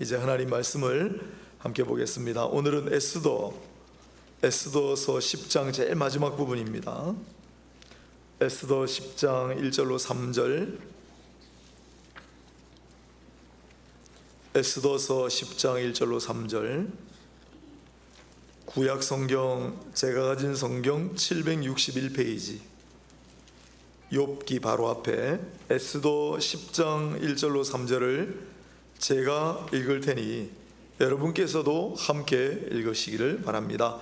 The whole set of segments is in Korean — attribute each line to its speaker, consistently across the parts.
Speaker 1: 이제 하나님 말씀을 함께 보겠습니다. 오늘은 에스더서 10장 제일 마지막 부분입니다. 에스더 10장 1절로 3절, 에스더서 10장 1절로 3절. 구약 성경, 제가 가진 성경 761페이지, 욥기 바로 앞에 에스더 10장 1절로 3절을 제가 읽을 테니 여러분께서도 함께 읽으시기를 바랍니다.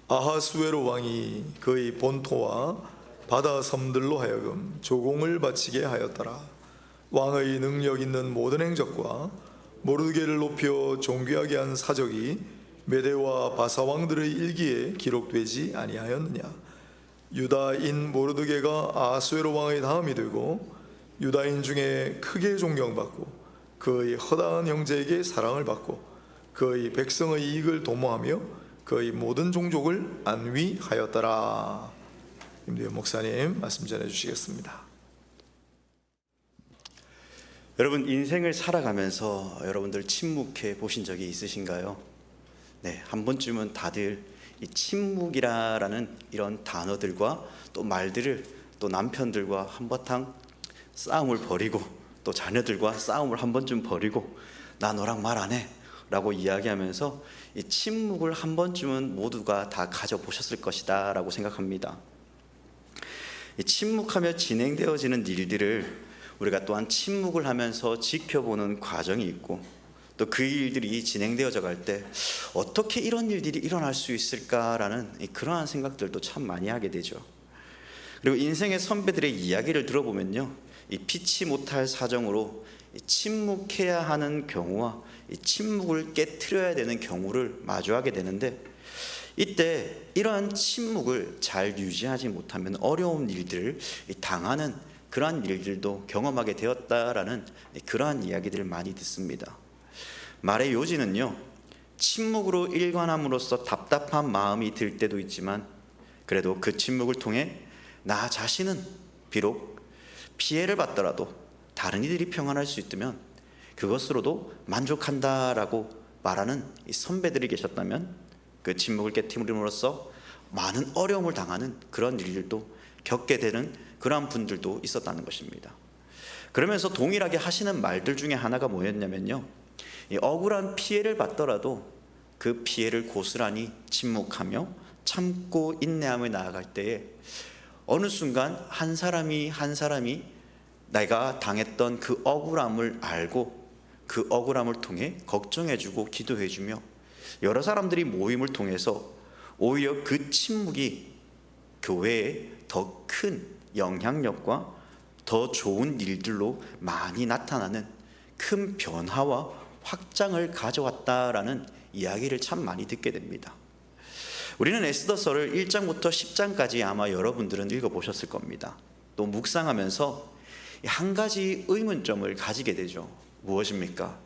Speaker 1: 아하수에로 왕이 그의 본토와 바다 섬들로 하여금 조공을 바치게 하였더라. 왕의 능력 있는 모든 행적과 모르드게를 높여 존귀하게 한 사적이 메대와 바사 왕들의 일기에 기록되지 아니하였느냐. 유다인 모르드게가 아하수에로 왕의 다음이 되고 유다인 중에 크게 존경받고 그의 허다한 형제에게 사랑을 받고 그의 백성의 이익을 도모하며 그의 모든 종족을 안위하였더라. 임대현 목사님 말씀 전해주시겠습니다.
Speaker 2: 여러분, 인생을 살아가면서 여러분들 침묵해 보신 적이 있으신가요? 네, 한 번쯤은 다들 이 침묵이라는 이런 단어들과 또 말들을 또 남편들과 한바탕 싸움을 벌이고 또 자녀들과 싸움을 한 번쯤 벌이고 나 너랑 말 안 해 라고 이야기하면서 이 침묵을 한 번쯤은 모두가 다 가져보셨을 것이다 라고 생각합니다. 이 침묵하며 진행되어지는 일들을 우리가 또한 침묵을 하면서 지켜보는 과정이 있고 또 그 일들이 진행되어져 갈 때 어떻게 이런 일들이 일어날 수 있을까라는 그러한 생각들도 참 많이 하게 되죠. 그리고 인생의 선배들의 이야기를 들어보면요, 이 피치 못할 사정으로 침묵해야 하는 경우와 이 침묵을 깨트려야 되는 경우를 마주하게 되는데, 이때 이러한 침묵을 잘 유지하지 못하면 어려운 일들을 당하는 그러한 일들도 경험하게 되었다라는 그러한 이야기들을 많이 듣습니다. 말의 요지는요, 침묵으로 일관함으로써 답답한 마음이 들 때도 있지만 그래도 그 침묵을 통해 나 자신은 비록 피해를 받더라도 다른 이들이 평안할 수 있다면 그것으로도 만족한다라고 말하는 이 선배들이 계셨다면 그 침묵을 깨트림으로써 많은 어려움을 당하는 그런 일들도 겪게 되는 그러한 분들도 있었다는 것입니다. 그러면서 동일하게 하시는 말들 중에 하나가 뭐였냐면요, 이 억울한 피해를 받더라도 그 피해를 고스란히 침묵하며 참고 인내하며 나아갈 때에 어느 순간 한 사람이 내가 당했던 그 억울함을 알고 그 억울함을 통해 걱정해주고 기도해주며 여러 사람들이 모임을 통해서 오히려 그 침묵이 교회에 더 큰 영향력과 더 좋은 일들로 많이 나타나는 큰 변화와 확장을 가져왔다라는 이야기를 참 많이 듣게 됩니다. 우리는 에스더서를 1장부터 10장까지 아마 여러분들은 읽어보셨을 겁니다. 또 묵상하면서 한 가지 의문점을 가지게 되죠. 무엇입니까?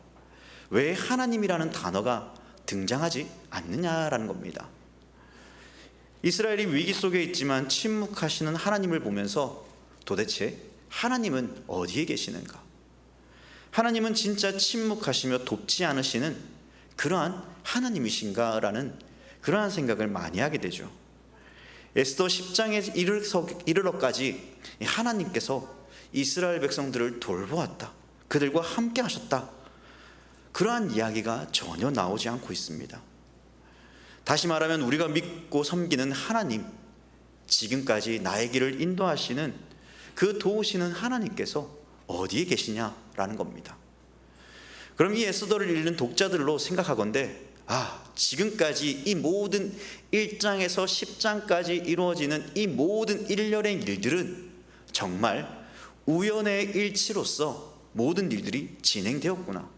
Speaker 2: 왜 하나님이라는 단어가 등장하지 않느냐라는 겁니다. 이스라엘이 위기 속에 있지만 침묵하시는 하나님을 보면서 도대체 하나님은 어디에 계시는가? 하나님은 진짜 침묵하시며 돕지 않으시는 그러한 하나님이신가라는 그러한 생각을 많이 하게 되죠. 에스더 10장에 이르러까지 하나님께서 이스라엘 백성들을 돌보았다, 그들과 함께 하셨다, 그러한 이야기가 전혀 나오지 않고 있습니다. 다시 말하면 우리가 믿고 섬기는 하나님, 지금까지 나의 길을 인도하시는 그 도우시는 하나님께서 어디에 계시냐라는 겁니다. 그럼 이 에스더를 읽는 독자들로 생각하건대 지금까지 이 모든 1장에서 10장까지 이루어지는 이 모든 일련의 일들은 정말 우연의 일치로서 모든 일들이 진행되었구나.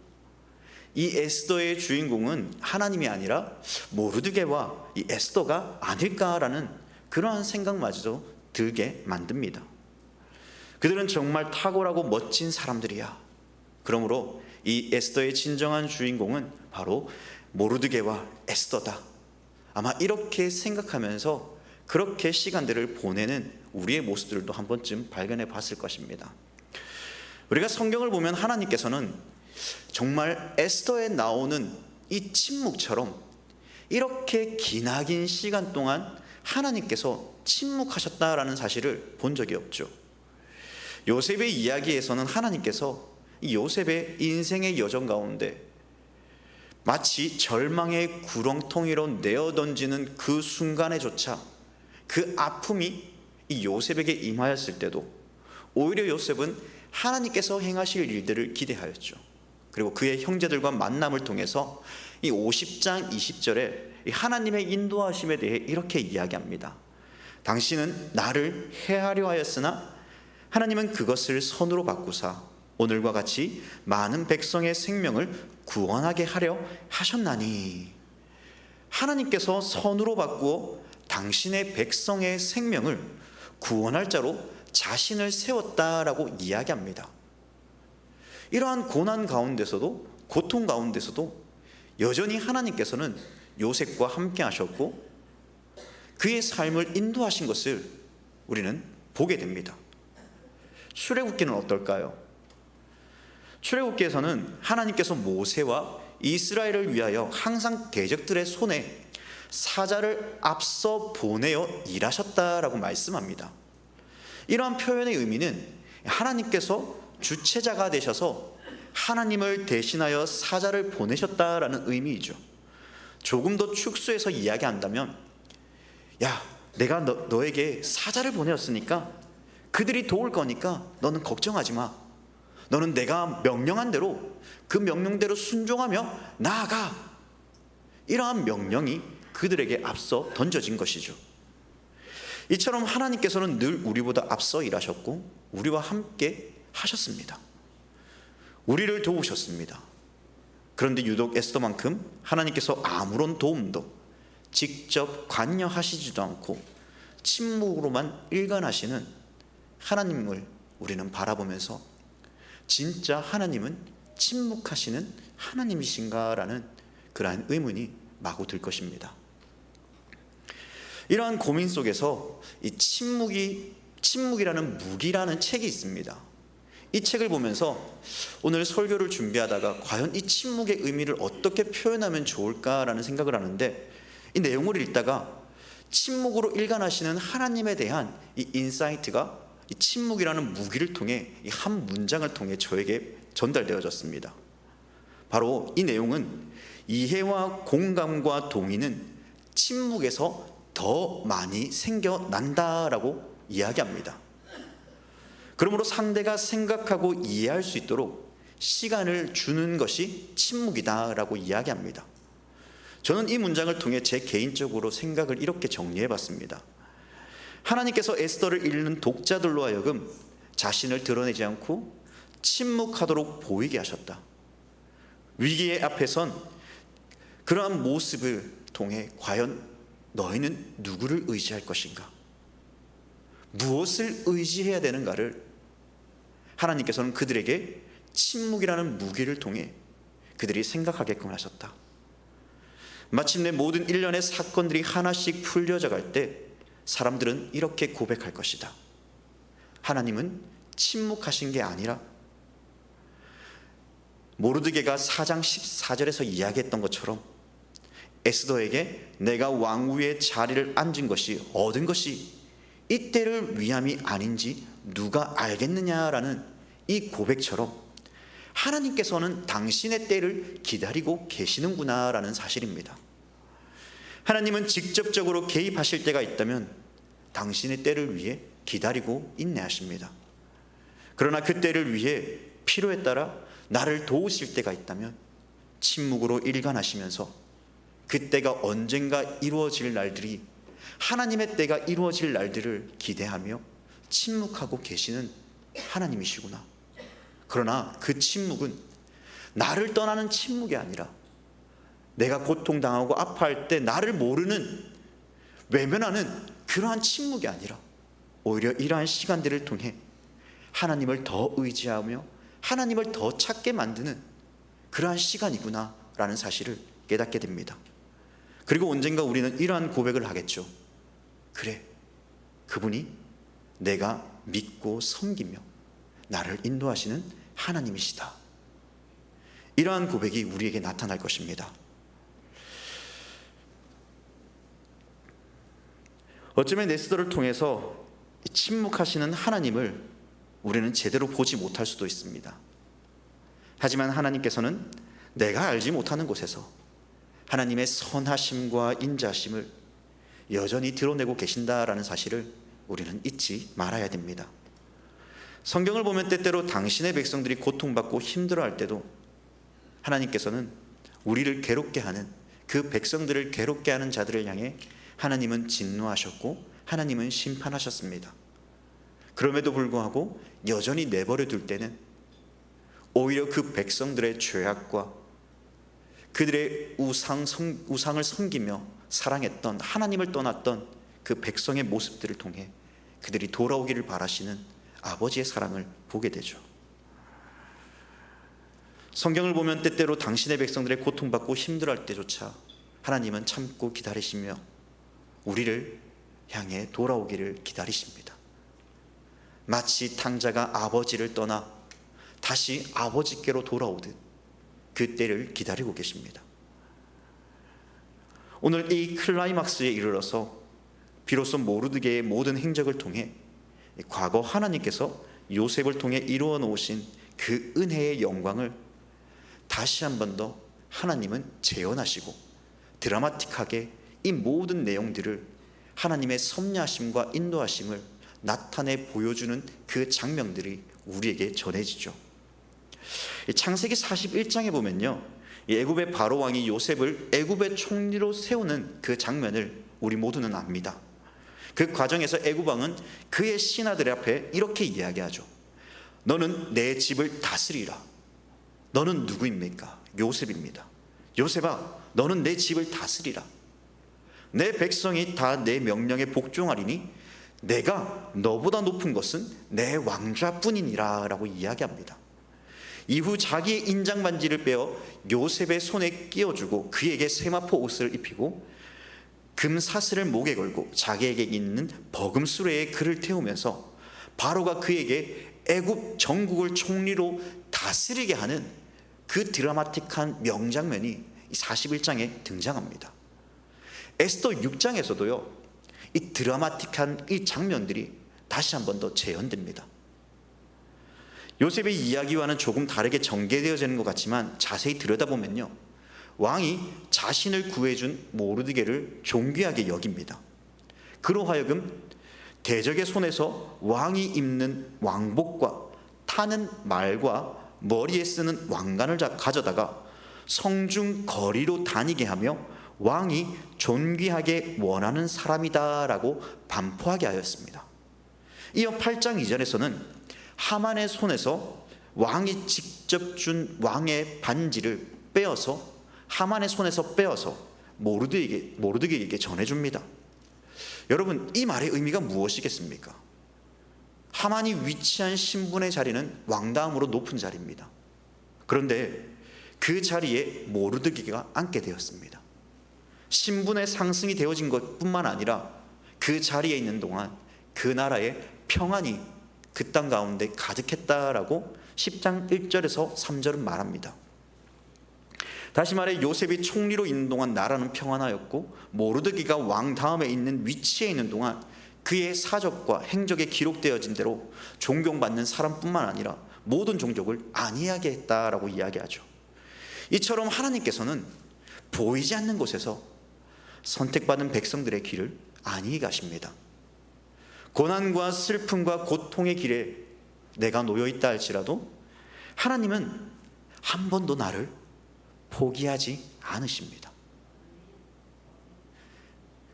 Speaker 2: 이 에스더의 주인공은 하나님이 아니라 모르드게와 이 에스더가 아닐까라는 그러한 생각마저도 들게 만듭니다. 그들은 정말 탁월하고 멋진 사람들이야. 그러므로 이 에스더의 진정한 주인공은 바로 모르드게와 에스더다. 아마 이렇게 생각하면서 그렇게 시간들을 보내는 우리의 모습들도 한 번쯤 발견해 봤을 것입니다. 우리가 성경을 보면 하나님께서는 정말 에스더에 나오는 이 침묵처럼 이렇게 기나긴 시간 동안 하나님께서 침묵하셨다라는 사실을 본 적이 없죠. 요셉의 이야기에서는 하나님께서 이 요셉의 인생의 여정 가운데 마치 절망의 구렁텅이로 내어던지는 그 순간에조차 그 아픔이 이 요셉에게 임하였을 때도 오히려 요셉은 하나님께서 행하실 일들을 기대하였죠. 그리고 그의 형제들과 만남을 통해서 이 50장 20절에 하나님의 인도하심에 대해 이렇게 이야기합니다. 당신은 나를 해하려 하였으나 하나님은 그것을 선으로 바꾸사 오늘과 같이 많은 백성의 생명을 구원하게 하려 하셨나니. 하나님께서 선으로 바꾸어 당신의 백성의 생명을 구원할 자로 자신을 세웠다라고 이야기합니다. 이러한 고난 가운데서도, 고통 가운데서도 여전히 하나님께서는 요셉과 함께 하셨고 그의 삶을 인도하신 것을 우리는 보게 됩니다. 출애굽기는 어떨까요? 출애굽기에서는 하나님께서 모세와 이스라엘을 위하여 항상 대적들의 손에 사자를 앞서 보내어 일하셨다라고 말씀합니다. 이러한 표현의 의미는 하나님께서 주체자가 되셔서 하나님을 대신하여 사자를 보내셨다라는 의미이죠. 조금 더 축소해서 이야기한다면, 야, 내가 너에게 사자를 보내었으니까 그들이 도울 거니까 너는 걱정하지 마. 너는 내가 명령한 대로 그 명령대로 순종하며 나아가. 이러한 명령이 그들에게 앞서 던져진 것이죠. 이처럼 하나님께서는 늘 우리보다 앞서 일하셨고 우리와 함께 하셨습니다. 우리를 도우셨습니다. 그런데 유독 에스더만큼 하나님께서 아무런 도움도 직접 관여하시지도 않고 침묵으로만 일관하시는 하나님을 우리는 바라보면서 진짜 하나님은 침묵하시는 하나님이신가라는 그러한 의문이 마구 들 것입니다. 이러한 고민 속에서 이 침묵이라는 무기라는 책이 있습니다. 이 책을 보면서 오늘 설교를 준비하다가 과연 이 침묵의 의미를 어떻게 표현하면 좋을까라는 생각을 하는데, 이 내용을 읽다가 침묵으로 일관하시는 하나님에 대한 이 인사이트가 이 침묵이라는 무기를 통해 이 한 문장을 통해 저에게 전달되어졌습니다. 바로 이 내용은 이해와 공감과 동의는 침묵에서 더 많이 생겨난다라고 이야기합니다. 그러므로 상대가 생각하고 이해할 수 있도록 시간을 주는 것이 침묵이다라고 이야기합니다. 저는 이 문장을 통해 제 개인적으로 생각을 이렇게 정리해 봤습니다. 하나님께서 에스더를 읽는 독자들로 하여금 자신을 드러내지 않고 침묵하도록 보이게 하셨다. 위기의 앞에선 그러한 모습을 통해 과연 너희는 누구를 의지할 것인가? 무엇을 의지해야 되는가를 하나님께서는 그들에게 침묵이라는 무기를 통해 그들이 생각하게끔 하셨다. 마침내 모든 일련의 사건들이 하나씩 풀려져 갈 때 사람들은 이렇게 고백할 것이다. 하나님은 침묵하신 게 아니라, 모르드게가 4장 14절에서 이야기했던 것처럼 에스더에게 내가 왕위의 자리를 앉은 것이, 얻은 것이 이 때를 위함이 아닌지 누가 알겠느냐라는 이 고백처럼 하나님께서는 당신의 때를 기다리고 계시는구나라는 사실입니다. 하나님은 직접적으로 개입하실 때가 있다면 당신의 때를 위해 기다리고 인내하십니다. 그러나 그 때를 위해 필요에 따라 나를 도우실 때가 있다면 침묵으로 일관하시면서 그 때가 언젠가 이루어질 날들이, 하나님의 때가 이루어질 날들을 기대하며 침묵하고 계시는 하나님이시구나. 그러나 그 침묵은 나를 떠나는 침묵이 아니라 내가 고통당하고 아파할 때 나를 모르는, 외면하는 그러한 침묵이 아니라 오히려 이러한 시간들을 통해 하나님을 더 의지하며 하나님을 더 찾게 만드는 그러한 시간이구나 라는 사실을 깨닫게 됩니다. 그리고 언젠가 우리는 이러한 고백을 하겠죠. 그래, 그분이 내가 믿고 섬기며 나를 인도하시는 하나님이시다. 이러한 고백이 우리에게 나타날 것입니다. 어쩌면 에스더를 통해서 침묵하시는 하나님을 우리는 제대로 보지 못할 수도 있습니다. 하지만 하나님께서는 내가 알지 못하는 곳에서 하나님의 선하심과 인자심을 여전히 드러내고 계신다라는 사실을 우리는 잊지 말아야 됩니다. 성경을 보면 때때로 당신의 백성들이 고통받고 힘들어할 때도 하나님께서는 우리를 괴롭게 하는, 그 백성들을 괴롭게 하는 자들을 향해 하나님은 진노하셨고 하나님은 심판하셨습니다. 그럼에도 불구하고 여전히 내버려 둘 때는 오히려 그 백성들의 죄악과 그들의 우상을 섬기며 사랑했던, 하나님을 떠났던 그 백성의 모습들을 통해 그들이 돌아오기를 바라시는 아버지의 사랑을 보게 되죠. 성경을 보면 때때로 당신의 백성들의 고통받고 힘들어할 때조차 하나님은 참고 기다리시며 우리를 향해 돌아오기를 기다리십니다. 마치 탕자가 아버지를 떠나 다시 아버지께로 돌아오듯 그 때를 기다리고 계십니다. 오늘 이 클라이막스에 이르러서 비로소 모르드게의 모든 행적을 통해 과거 하나님께서 요셉을 통해 이루어 놓으신 그 은혜의 영광을 다시 한 번 더 하나님은 재현하시고 드라마틱하게 이 모든 내용들을 하나님의 섭리하심과 인도하심을 나타내 보여주는 그 장면들이 우리에게 전해지죠. 창세기 41장에 보면요, 애굽의 바로 왕이 요셉을 애굽의 총리로 세우는 그 장면을 우리 모두는 압니다. 그 과정에서 애굽 왕은 그의 신하들 앞에 이렇게 이야기하죠. 너는 내 집을 다스리라. 너는 누구입니까? 요셉입니다. 요셉아, 너는 내 집을 다스리라. 내 백성이 다 내 명령에 복종하리니 내가 너보다 높은 것은 내 왕좌뿐이니라 라고 이야기합니다. 이후 자기의 인장 반지를 빼어 요셉의 손에 끼워주고 그에게 세마포 옷을 입히고 금 사슬을 목에 걸고 자기에게 있는 버금수레에 그를 태우면서 바로가 그에게 애굽 전국을 총리로 다스리게 하는 그 드라마틱한 명장면이 41장에 등장합니다. 에스더 6장에서도요, 이 드라마틱한 이 장면들이 다시 한 번 더 재현됩니다. 요셉의 이야기와는 조금 다르게 전개되어지는 것 같지만 자세히 들여다보면요, 왕이 자신을 구해준 모르드게를 존귀하게 여깁니다. 그로 하여금 대적의 손에서 왕이 입는 왕복과 타는 말과 머리에 쓰는 왕관을 가져다가 성중 거리로 다니게 하며 왕이 존귀하게 원하는 사람이다라고 반포하게 하였습니다. 이어 8장 이전에서는 하만의 손에서 왕이 직접 준 왕의 반지를 빼어서 하만의 손에서 빼어서 모르드게에게 전해줍니다. 여러분, 이 말의 의미가 무엇이겠습니까? 하만이 위치한 신분의 자리는 왕다음으로 높은 자리입니다. 그런데 그 자리에 모르드게가 앉게 되었습니다. 신분의 상승이 되어진 것뿐만 아니라 그 자리에 있는 동안 그 나라의 평안이 그 땅 가운데 가득했다라고 10장 1절에서 3절은 말합니다. 다시 말해 요셉이 총리로 있는 동안 나라는 평안하였고 모르드게가 왕 다음에 있는 위치에 있는 동안 그의 사적과 행적에 기록되어진 대로 존경받는 사람뿐만 아니라 모든 종족을 안위하게 했다라고 이야기하죠. 이처럼 하나님께서는 보이지 않는 곳에서 선택받은 백성들의 길을 안위히 가십니다. 고난과 슬픔과 고통의 길에 내가 놓여있다 할지라도 하나님은 한 번도 나를 포기하지 않으십니다.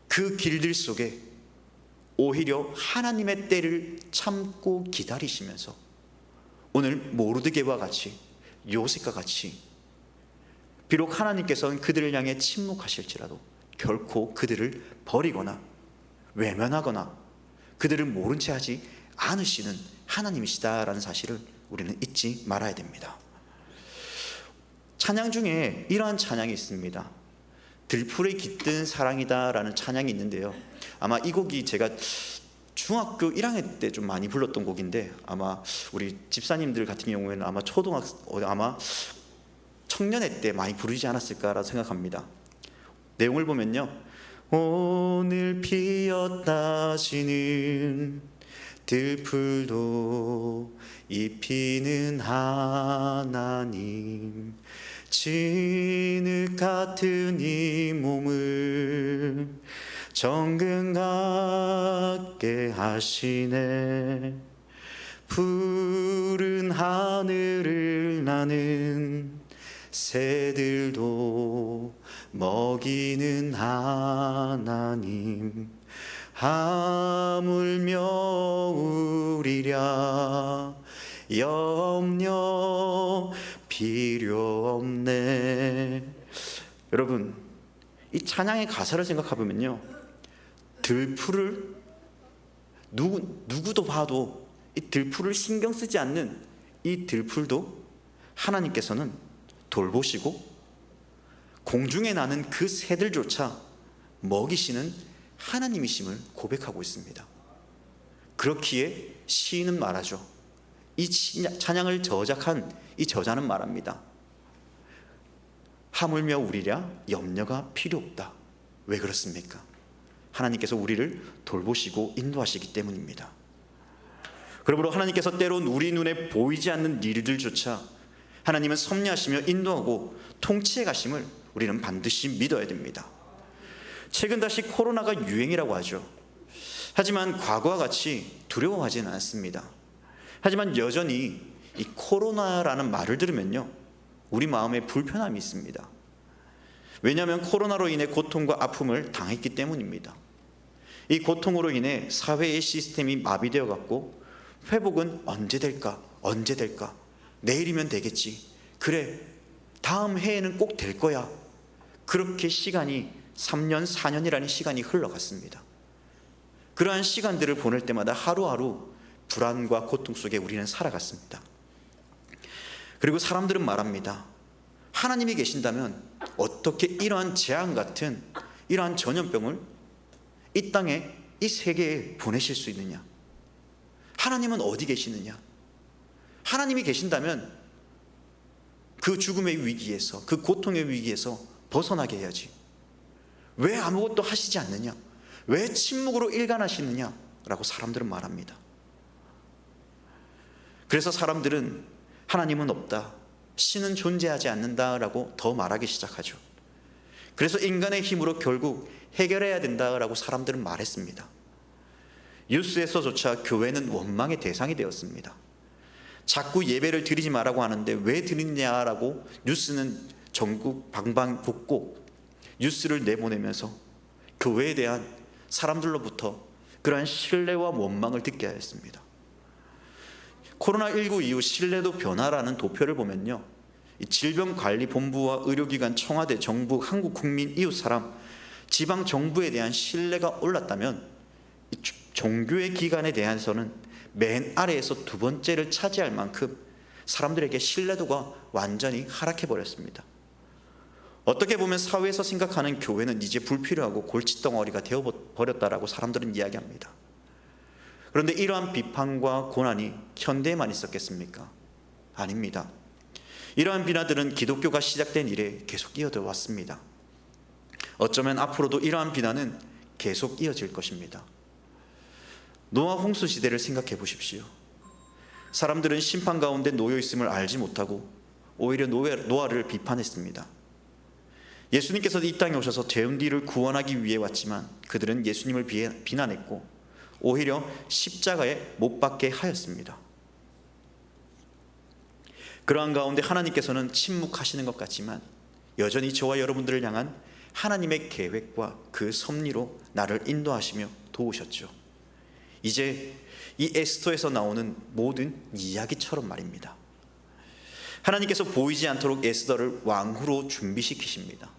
Speaker 2: 그 길들 속에 오히려 하나님의 때를 참고 기다리시면서 오늘 모르드게와 같이 요셉과 같이 비록 하나님께서는 그들을 향해 침묵하실지라도 결코 그들을 버리거나 외면하거나 그들을 모른 채 하지 않으시는 하나님이시다라는 사실을 우리는 잊지 말아야 됩니다. 찬양 중에 이러한 찬양이 있습니다. 들풀에 깃든 사랑이다라는 찬양이 있는데요, 아마 이 곡이 제가 중학교 1학년 때 좀 많이 불렀던 곡인데 아마 우리 집사님들 같은 경우에는 아마 청년회 때 많이 부르지 않았을까라고 생각합니다. 내용을 보면요, 오늘 피었다 지는 들풀도 입히는 하나님, 진흙 같은 이 몸을 정금같게 하시네. 푸른 하늘을 나는 새들도 먹이는 하나님, 하물며 우리랴 염려 필요 없네. 여러분, 이 찬양의 가사를 생각해 보면요, 들풀을 누구도 봐도 이 들풀을 신경 쓰지 않는 이 들풀도 하나님께서는 돌보시고 공중에 나는 그 새들조차 먹이시는 하나님이심을 고백하고 있습니다. 그렇기에 시인은 말하죠. 이 찬양을 저작한 이 저자는 말합니다. 하물며 우리랴 염려가 필요 없다. 왜 그렇습니까? 하나님께서 우리를 돌보시고 인도하시기 때문입니다. 그러므로 하나님께서 때론 우리 눈에 보이지 않는 일들조차 하나님은 섭리하시며 인도하고 통치해 가심을 우리는 반드시 믿어야 됩니다. 최근 다시 코로나가 유행이라고 하죠. 하지만 과거와 같이 두려워하지는 않습니다. 하지만 여전히 이 코로나라는 말을 들으면요, 우리 마음에 불편함이 있습니다. 왜냐하면 코로나로 인해 고통과 아픔을 당했기 때문입니다. 이 고통으로 인해 사회의 시스템이 마비되어 갔고, 회복은 언제 될까? 내일이면 되겠지. 그래, 다음 해에는 꼭 될 거야. 그렇게 시간이 3년, 4년이라는 시간이 흘러갔습니다. 그러한 시간들을 보낼 때마다 하루하루 불안과 고통 속에 우리는 살아갔습니다. 그리고 사람들은 말합니다. 하나님이 계신다면 어떻게 이러한 재앙 같은 이러한 전염병을 이 땅에, 이 세계에 보내실 수 있느냐? 하나님은 어디 계시느냐? 하나님이 계신다면 그 죽음의 위기에서, 그 고통의 위기에서 벗어나게 해야지. 왜 아무것도 하시지 않느냐? 왜 침묵으로 일관하시느냐? 라고 사람들은 말합니다. 그래서 사람들은 하나님은 없다, 신은 존재하지 않는다라고 더 말하기 시작하죠. 그래서 인간의 힘으로 결국 해결해야 된다라고 사람들은 말했습니다. 뉴스에서조차 교회는 원망의 대상이 되었습니다. 자꾸 예배를 드리지 말라고 하는데 왜 드리냐라고 뉴스는 전국 방방곡곡 뉴스를 내보내면서 교회에 대한 사람들로부터 그러한 신뢰와 원망을 듣게 하였습니다. 코로나19 이후 신뢰도 변화라는 도표를 보면요, 질병관리본부와 의료기관, 청와대, 정부, 한국 국민, 이웃사람, 지방정부에 대한 신뢰가 올랐다면 종교의 기관에 대해서는 맨 아래에서 두 번째를 차지할 만큼 사람들에게 신뢰도가 완전히 하락해버렸습니다. 어떻게 보면 사회에서 생각하는 교회는 이제 불필요하고 골칫덩어리가 되어버렸다라고 사람들은 이야기합니다. 그런데 이러한 비판과 고난이 현대에만 있었겠습니까? 아닙니다. 이러한 비난들은 기독교가 시작된 이래 계속 이어져 왔습니다. 어쩌면 앞으로도 이러한 비난은 계속 이어질 것입니다. 노아 홍수 시대를 생각해 보십시오. 사람들은 심판 가운데 놓여 있음을 알지 못하고 오히려 노아를 비판했습니다. 예수님께서도 이 땅에 오셔서 죄인들을 구원하기 위해 왔지만 그들은 예수님을 비난했고 오히려 십자가에 못 박게 하였습니다. 그러한 가운데 하나님께서는 침묵하시는 것 같지만 여전히 저와 여러분들을 향한 하나님의 계획과 그 섭리로 나를 인도하시며 도우셨죠. 이제 이 에스더에서 나오는 모든 이야기처럼 말입니다. 하나님께서 보이지 않도록 에스더를 왕후로 준비시키십니다.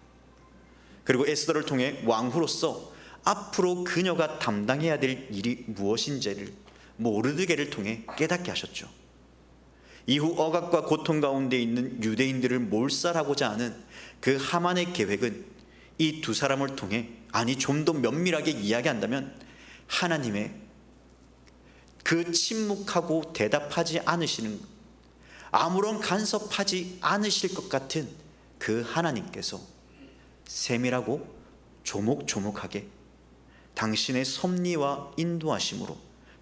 Speaker 2: 그리고 에스더를 통해 왕후로서 앞으로 그녀가 담당해야 될 일이 무엇인지를 모르드게를 통해 깨닫게 하셨죠. 이후 억압과 고통 가운데 있는 유대인들을 몰살하고자 하는 그 하만의 계획은 이 두 사람을 통해, 아니 좀 더 면밀하게 이야기한다면 하나님의 그 침묵하고 대답하지 않으시는, 아무런 간섭하지 않으실 것 같은 그 하나님께서 세밀하고 조목조목하게 당신의 섭리와 인도하심으로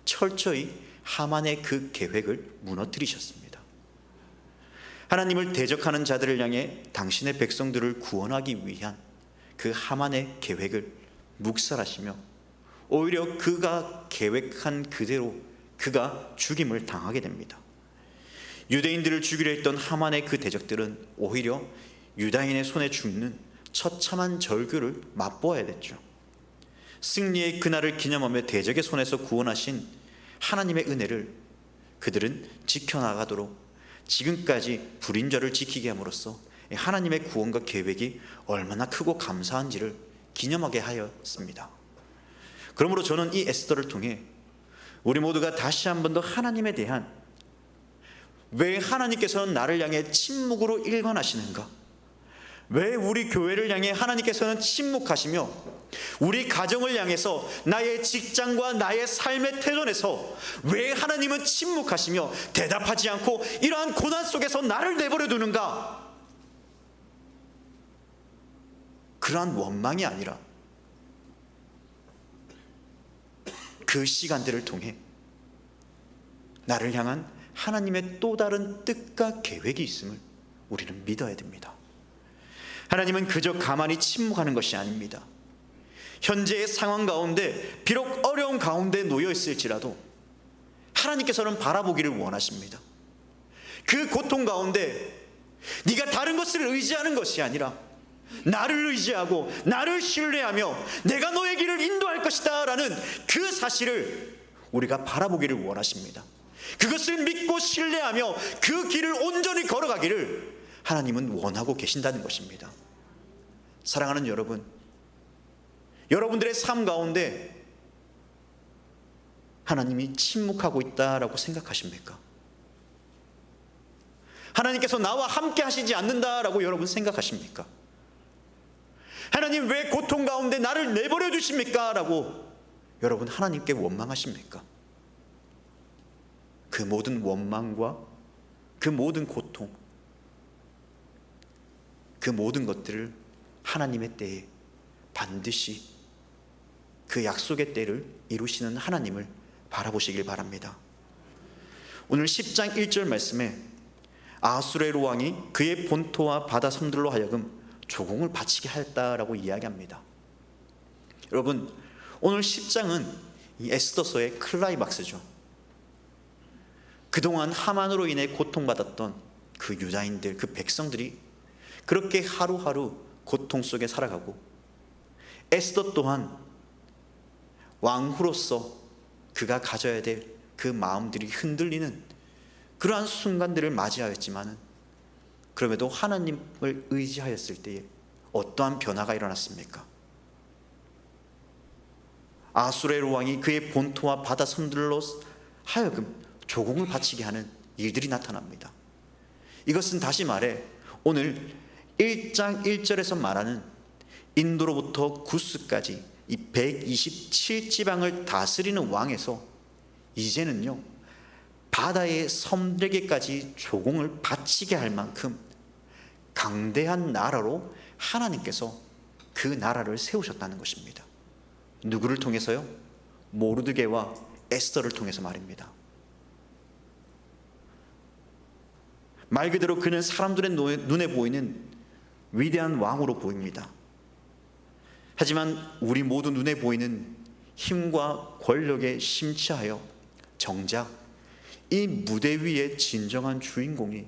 Speaker 2: 철저히 하만의 그 계획을 무너뜨리셨습니다. 하나님을 대적하는 자들을 향해 당신의 백성들을 구원하기 위한 그 하만의 계획을 묵살하시며 오히려 그가 계획한 그대로 그가 죽임을 당하게 됩니다. 유대인들을 죽이려 했던 하만의 그 대적들은 오히려 유다인의 손에 죽는 처참한 절규를 맛보아야 됐죠. 승리의 그날을 기념하며 대적의 손에서 구원하신 하나님의 은혜를 그들은 지켜나가도록 지금까지 불인자를 지키게 함으로써 하나님의 구원과 계획이 얼마나 크고 감사한지를 기념하게 하였습니다. 그러므로 저는 이 에스더를 통해 우리 모두가 다시 한 번 더 하나님에 대한, 왜 하나님께서는 나를 향해 침묵으로 일관하시는가? 왜 우리 교회를 향해 하나님께서는 침묵하시며 우리 가정을 향해서 나의 직장과 나의 삶의 태전에서 왜 하나님은 침묵하시며 대답하지 않고 이러한 고난 속에서 나를 내버려 두는가? 그러한 원망이 아니라 그 시간들을 통해 나를 향한 하나님의 또 다른 뜻과 계획이 있음을 우리는 믿어야 됩니다. 하나님은 그저 가만히 침묵하는 것이 아닙니다. 현재의 상황 가운데 비록 어려운 가운데 놓여 있을지라도 하나님께서는 바라보기를 원하십니다. 그 고통 가운데 네가 다른 것을 의지하는 것이 아니라 나를 의지하고 나를 신뢰하며 내가 너의 길을 인도할 것이다 라는 그 사실을 우리가 바라보기를 원하십니다. 그것을 믿고 신뢰하며 그 길을 온전히 걸어가기를 하나님은 원하고 계신다는 것입니다. 사랑하는 여러분, 여러분들의 삶 가운데 하나님이 침묵하고 있다라고 생각하십니까? 하나님께서 나와 함께 하시지 않는다라고 여러분 생각하십니까? 하나님 왜 고통 가운데 나를 내버려 두십니까? 라고 여러분 하나님께 원망하십니까? 그 모든 원망과 그 모든 고통, 그 모든 것들을 하나님의 때에 반드시 그 약속의 때를 이루시는 하나님을 바라보시길 바랍니다. 오늘 10장 1절 말씀에 아수레로 왕이 그의 본토와 바다 섬들로 하여금 조공을 바치게 하였다라고 이야기합니다. 여러분, 오늘 10장은 이 에스더서의 클라이막스죠. 그동안 하만으로 인해 고통받았던 그 유다인들, 그 백성들이 그렇게 하루하루 고통 속에 살아가고 에스더 또한 왕후로서 그가 가져야 될 그 마음들이 흔들리는 그러한 순간들을 맞이하였지만 그럼에도 하나님을 의지하였을 때에 어떠한 변화가 일어났습니까? 아수레로 왕이 그의 본토와 바다 섬들로 하여금 조공을 바치게 하는 일들이 나타납니다. 이것은 다시 말해 오늘 1장 1절에서 말하는 인도로부터 구스까지 이 127지방을 다스리는 왕에서 이제는요 바다의 섬들에게까지 조공을 바치게 할 만큼 강대한 나라로 하나님께서 그 나라를 세우셨다는 것입니다. 누구를 통해서요? 모르드게와 에스더를 통해서 말입니다. 말 그대로 그는 사람들의 눈에 보이는 위대한 왕으로 보입니다. 하지만 우리 모두 눈에 보이는 힘과 권력에 심취하여 정작 이 무대 위의 진정한 주인공이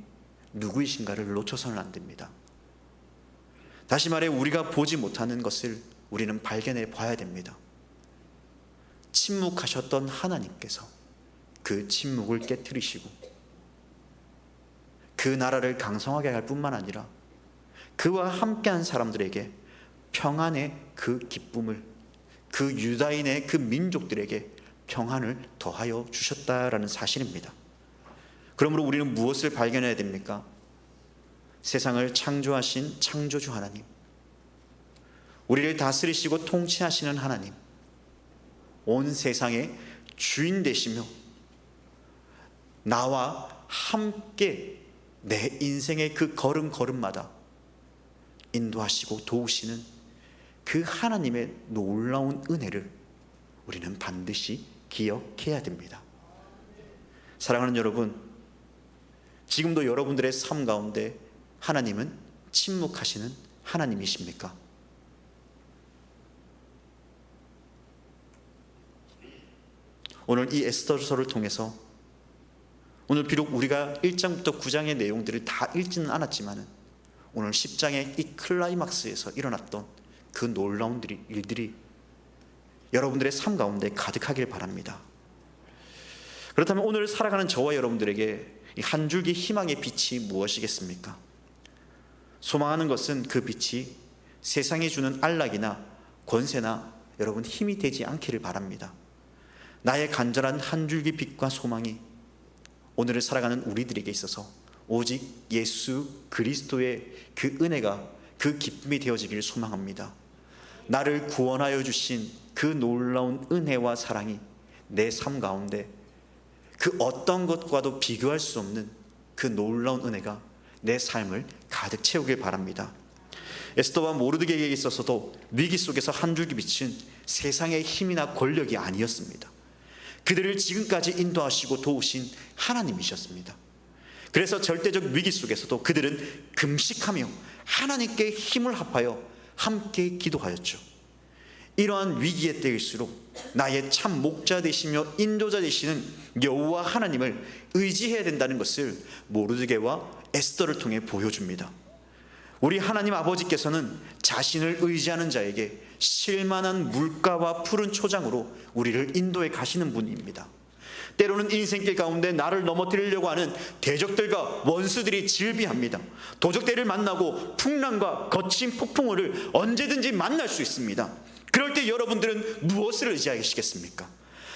Speaker 2: 누구이신가를 놓쳐서는 안 됩니다. 다시 말해 우리가 보지 못하는 것을 우리는 발견해 봐야 됩니다. 침묵하셨던 하나님께서 그 침묵을 깨트리시고 그 나라를 강성하게 할 뿐만 아니라 그와 함께한 사람들에게 평안의 그 기쁨을, 그 유다인의 그 민족들에게 평안을 더하여 주셨다라는 사실입니다. 그러므로 우리는 무엇을 발견해야 됩니까? 세상을 창조하신 창조주 하나님, 우리를 다스리시고 통치하시는 하나님, 온 세상의 주인 되시며 나와 함께 내 인생의 그 걸음걸음마다 인도하시고 도우시는 그 하나님의 놀라운 은혜를 우리는 반드시 기억해야 됩니다. 사랑하는 여러분, 지금도 여러분들의 삶 가운데 하나님은 침묵하시는 하나님이십니까? 오늘 이 에스더서를 통해서, 오늘 비록 우리가 1장부터 9장의 내용들을 다 읽지는 않았지만 오늘 10장의 이 클라이막스에서 일어났던 그 놀라운 일들이 여러분들의 삶 가운데 가득하길 바랍니다. 그렇다면 오늘 살아가는 저와 여러분들에게 이 한 줄기 희망의 빛이 무엇이겠습니까? 소망하는 것은 그 빛이 세상이 주는 안락이나 권세나 여러분 힘이 되지 않기를 바랍니다. 나의 간절한 한 줄기 빛과 소망이 오늘을 살아가는 우리들에게 있어서 오직 예수 그리스도의 그 은혜가, 그 기쁨이 되어지기를 소망합니다. 나를 구원하여 주신 그 놀라운 은혜와 사랑이 내 삶 가운데 그 어떤 것과도 비교할 수 없는 그 놀라운 은혜가 내 삶을 가득 채우길 바랍니다. 에스더와 모르드게에게 있어서도 위기 속에서 한 줄기 빛은 세상의 힘이나 권력이 아니었습니다. 그들을 지금까지 인도하시고 도우신 하나님이셨습니다. 그래서 절대적 위기 속에서도 그들은 금식하며 하나님께 힘을 합하여 함께 기도하였죠. 이러한 위기의 때일수록 나의 참 목자 되시며 인도자 되시는 여호와 하나님을 의지해야 된다는 것을 모르드게와 에스더를 통해 보여줍니다. 우리 하나님 아버지께서는 자신을 의지하는 자에게 쉴만한 물가와 푸른 초장으로 우리를 인도해 가시는 분입니다. 때로는 인생길 가운데 나를 넘어뜨리려고 하는 대적들과 원수들이 질비합니다. 도적대를 만나고 풍랑과 거친 폭풍우를 언제든지 만날 수 있습니다. 그럴 때 여러분들은 무엇을 의지하시겠습니까?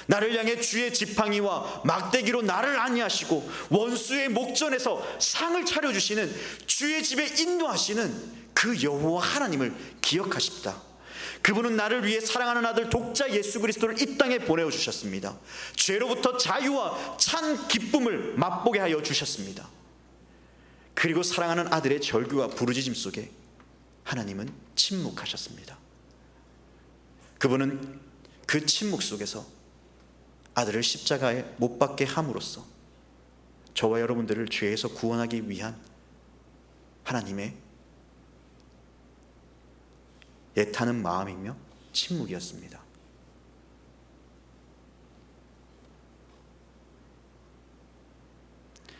Speaker 2: 나를 향해 주의 지팡이와 막대기로 나를 안위하시고 원수의 목전에서 상을 차려주시는 주의 집에 인도하시는 그 여호와 하나님을 기억하십니다. 그분은 나를 위해 사랑하는 아들 독자 예수 그리스도를 이 땅에 보내주셨습니다. 죄로부터 자유와 찬 기쁨을 맛보게 하여 주셨습니다. 그리고 사랑하는 아들의 절규와 부르짖음 속에 하나님은 침묵하셨습니다. 그분은 그 침묵 속에서 아들을 십자가에 못 박게 함으로써 저와 여러분들을 죄에서 구원하기 위한 하나님의 애타는 마음이며 침묵이었습니다.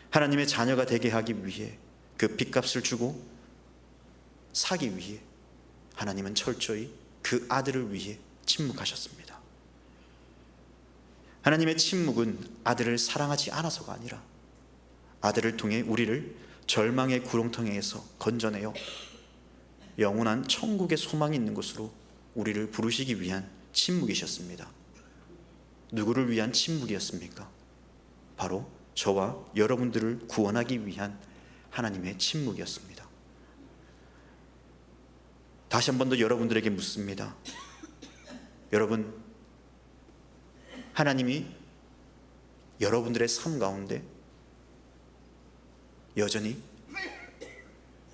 Speaker 2: 하나님의 자녀가 되게 하기 위해 그 빚값을 주고 사기 위해 하나님은 철저히 그 아들을 위해 침묵하셨습니다. 하나님의 침묵은 아들을 사랑하지 않아서가 아니라 아들을 통해 우리를 절망의 구렁텅이에서 건져내어 영원한 천국의 소망이 있는 곳으로 우리를 부르시기 위한 침묵이셨습니다. 누구를 위한 침묵이었습니까? 바로 저와 여러분들을 구원하기 위한 하나님의 침묵이었습니다. 다시 한 번 더 여러분들에게 묻습니다. 여러분, 하나님이 여러분들의 삶 가운데 여전히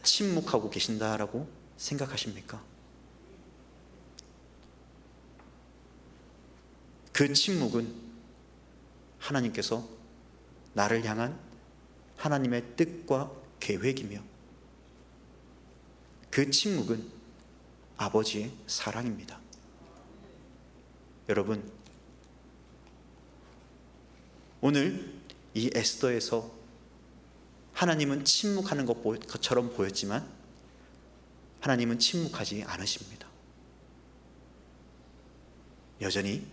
Speaker 2: 침묵하고 계신다라고 생각하십니까? 그 침묵은 하나님께서 나를 향한 하나님의 뜻과 계획이며 그 침묵은 아버지의 사랑입니다. 여러분, 오늘 이 에스더에서 하나님은 침묵하는 것처럼 보였지만 하나님은 침묵하지 않으십니다. 여전히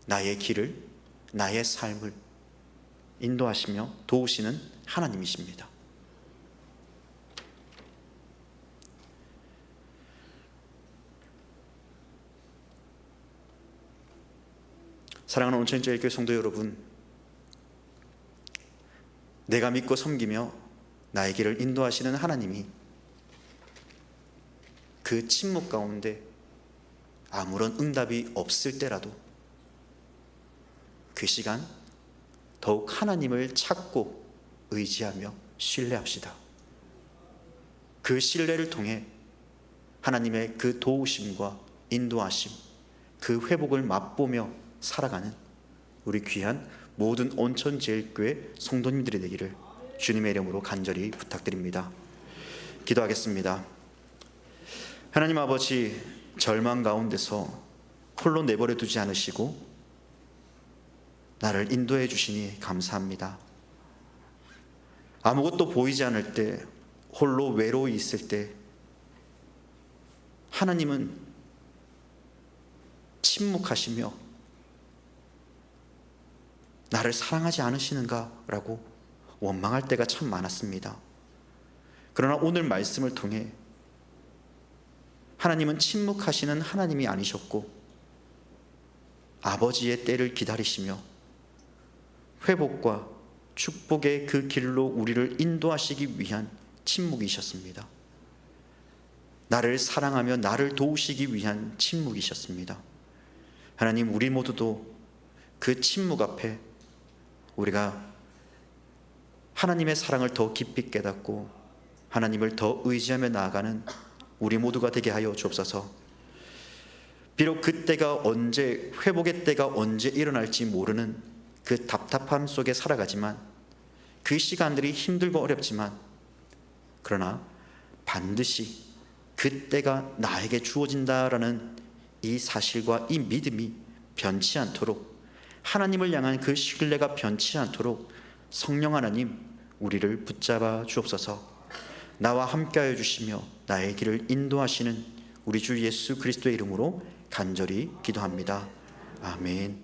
Speaker 2: 나의 길을, 나의 삶을 인도하시며 도우시는 하나님이십니다. 사랑하는 온천교회 성도 여러분, 내가 믿고 섬기며 나의 길을 인도하시는 하나님이 그 침묵 가운데 아무런 응답이 없을 때라도 그 시간 더욱 하나님을 찾고 의지하며 신뢰합시다. 그 신뢰를 통해 하나님의 그 도우심과 인도하심, 그 회복을 맛보며 살아가는 우리 귀한 모든 온천제일교회 성도님들이 되기를 주님의 이름으로 간절히 부탁드립니다. 기도하겠습니다. 하나님 아버지, 절망 가운데서 홀로 내버려 두지 않으시고 나를 인도해 주시니 감사합니다. 아무것도 보이지 않을 때, 홀로 외로이 있을 때 하나님은 침묵하시며 나를 사랑하지 않으시는가라고 원망할 때가 참 많았습니다. 그러나 오늘 말씀을 통해 하나님은 침묵하시는 하나님이 아니셨고 아버지의 때를 기다리시며 회복과 축복의 그 길로 우리를 인도하시기 위한 침묵이셨습니다. 나를 사랑하며 나를 도우시기 위한 침묵이셨습니다. 하나님, 우리 모두도 그 침묵 앞에 우리가 하나님의 사랑을 더 깊이 깨닫고 하나님을 더 의지하며 나아가는 우리 모두가 되게 하여 주옵소서. 비록 그때가 언제, 회복의 때가 언제 일어날지 모르는 그 답답함 속에 살아가지만, 그 시간들이 힘들고 어렵지만, 그러나 반드시 그때가 나에게 주어진다라는 이 사실과 이 믿음이 변치 않도록, 하나님을 향한 그 신뢰가 변치 않도록 성령 하나님, 우리를 붙잡아 주옵소서. 나와 함께하여 주시며 나의 길을 인도하시는 우리 주 예수 그리스도의 이름으로 간절히 기도합니다. 아멘.